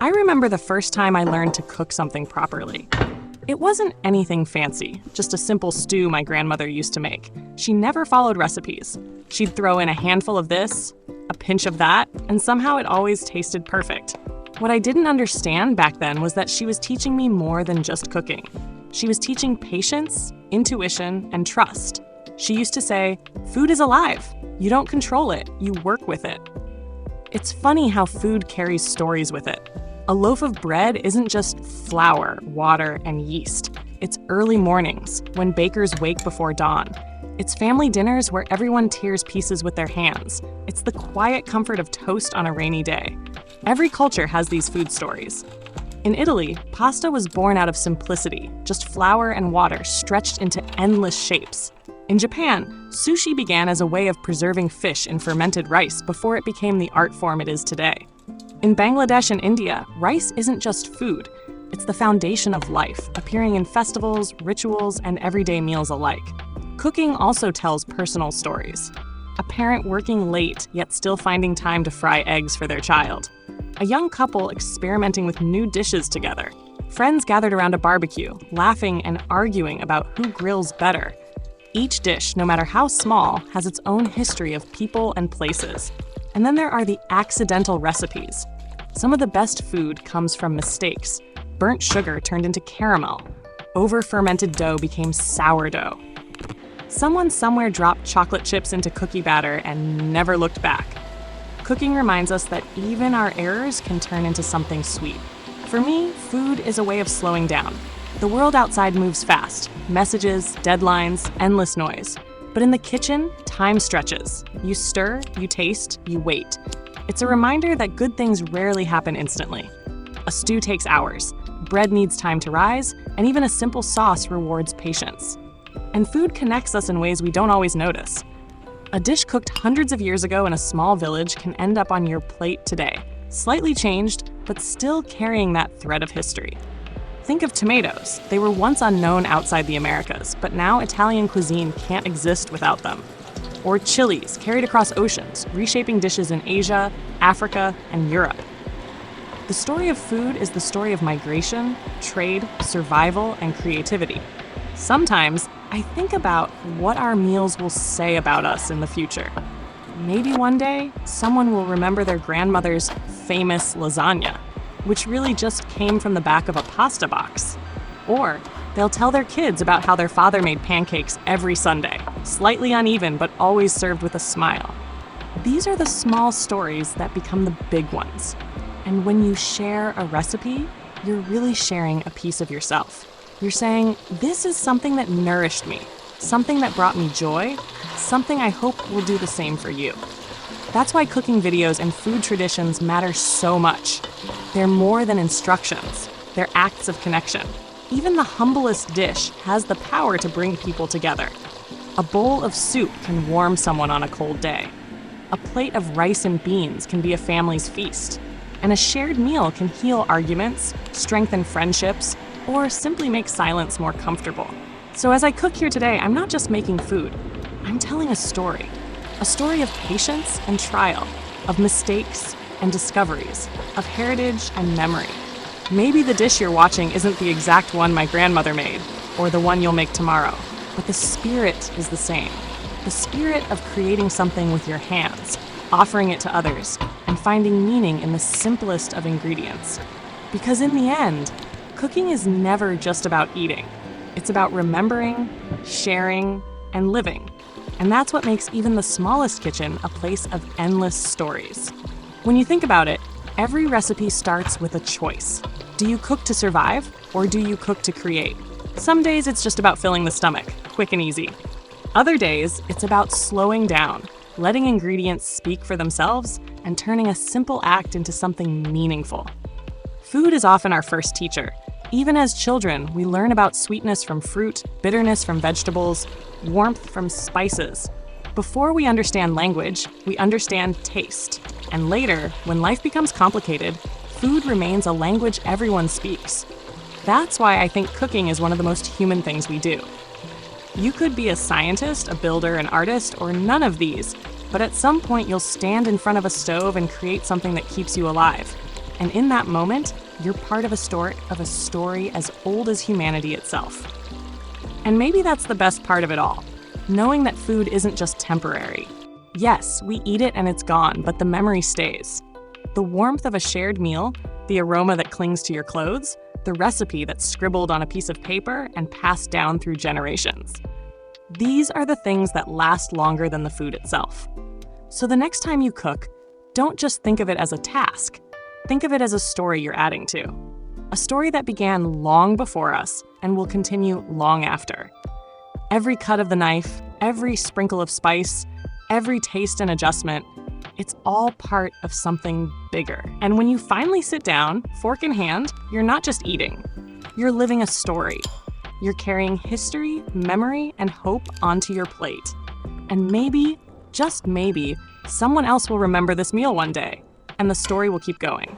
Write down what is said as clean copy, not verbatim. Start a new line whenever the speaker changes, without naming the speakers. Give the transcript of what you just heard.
I remember the first time I learned to cook something properly. It wasn't anything fancy, just a simple stew my grandmother used to make. She never followed recipes. She'd throw in a handful of this, a pinch of that, and somehow it always tasted perfect. What I didn't understand back then was that she was teaching me more than just cooking. She was teaching patience, intuition, and trust. She used to say, "Food is alive. You don't control it, you work with it." It's funny how food carries stories with it. A loaf of bread isn't just flour, water, and yeast. It's early mornings, when bakers wake before dawn. It's family dinners where everyone tears pieces with their hands. It's the quiet comfort of toast on a rainy day. Every culture has these food stories. In Italy, pasta was born out of simplicity, just flour and water stretched into endless shapes. In Japan, sushi began as a way of preserving fish in fermented rice before it became the art form it is today. In Bangladesh and India, rice isn't just food. It's the foundation of life, appearing in festivals, rituals, and everyday meals alike. Cooking also tells personal stories. A parent working late, yet still finding time to fry eggs for their child. A young couple experimenting with new dishes together. Friends gathered around a barbecue, laughing and arguing about who grills better. Each dish, no matter how small, has its own history of people and places. And then there are the accidental recipes. Some of the best food comes from mistakes. Burnt sugar turned into caramel. Over-fermented dough became sourdough. Someone somewhere dropped chocolate chips into cookie batter and never looked back. Cooking reminds us that even our errors can turn into something sweet. For me, food is a way of slowing down. The world outside moves fast. Messages, deadlines, endless noise. But in the kitchen, time stretches. You stir, you taste, you wait. It's a reminder that good things rarely happen instantly. A stew takes hours. Bread needs time to rise, and even a simple sauce rewards patience. And food connects us in ways we don't always notice. A dish cooked hundreds of years ago in a small village can end up on your plate today, slightly changed, but still carrying that thread of history. Think of tomatoes. They were once unknown outside the Americas, but now Italian cuisine can't exist without them. Or chilies, carried across oceans, reshaping dishes in Asia, Africa, and Europe. The story of food is the story of migration, trade, survival, and creativity. Sometimes, I think about what our meals will say about us in the future. Maybe one day, someone will remember their grandmother's famous lasagna, which really just came from the back of a pasta box. Or they'll tell their kids about how their father made pancakes every Sunday, slightly uneven but always served with a smile. These are the small stories that become the big ones. And when you share a recipe, you're really sharing a piece of yourself. You're saying, this is something that nourished me, something that brought me joy, something I hope will do the same for you. That's why cooking videos and food traditions matter so much. They're more than instructions. They're acts of connection. Even the humblest dish has the power to bring people together. A bowl of soup can warm someone on a cold day. A plate of rice and beans can be a family's feast. And a shared meal can heal arguments, strengthen friendships, or simply make silence more comfortable. So as I cook here today, I'm not just making food. I'm telling a story. A story of patience and trial, of mistakes and discoveries, of heritage and memory. Maybe the dish you're watching isn't the exact one my grandmother made, or the one you'll make tomorrow, but the spirit is the same. The spirit of creating something with your hands, offering it to others, and finding meaning in the simplest of ingredients. Because in the end, cooking is never just about eating. It's about remembering, sharing, and living. And that's what makes even the smallest kitchen a place of endless stories. When you think about it, every recipe starts with a choice. Do you cook to survive, or do you cook to create? Some days it's just about filling the stomach, quick and easy. Other days, it's about slowing down, letting ingredients speak for themselves, and turning a simple act into something meaningful. Food is often our first teacher. Even as children, we learn about sweetness from fruit, bitterness from vegetables, warmth from spices. Before we understand language, we understand taste. And later, when life becomes complicated, food remains a language everyone speaks. That's why I think cooking is one of the most human things we do. You could be a scientist, a builder, an artist, or none of these, but at some point you'll stand in front of a stove and create something that keeps you alive. And in that moment, you're part of a story as old as humanity itself. And maybe that's the best part of it all, knowing that food isn't just temporary. Yes, we eat it and it's gone, but the memory stays. The warmth of a shared meal, the aroma that clings to your clothes, the recipe that's scribbled on a piece of paper and passed down through generations. These are the things that last longer than the food itself. So the next time you cook, don't just think of it as a task. Think of it as a story you're adding to. A story that began long before us and will continue long after. Every cut of the knife, every sprinkle of spice, every taste and adjustment, it's all part of something bigger. And when you finally sit down, fork in hand, you're not just eating. You're living a story. You're carrying history, memory, and hope onto your plate. And maybe, just maybe, someone else will remember this meal one day, and the story will keep going.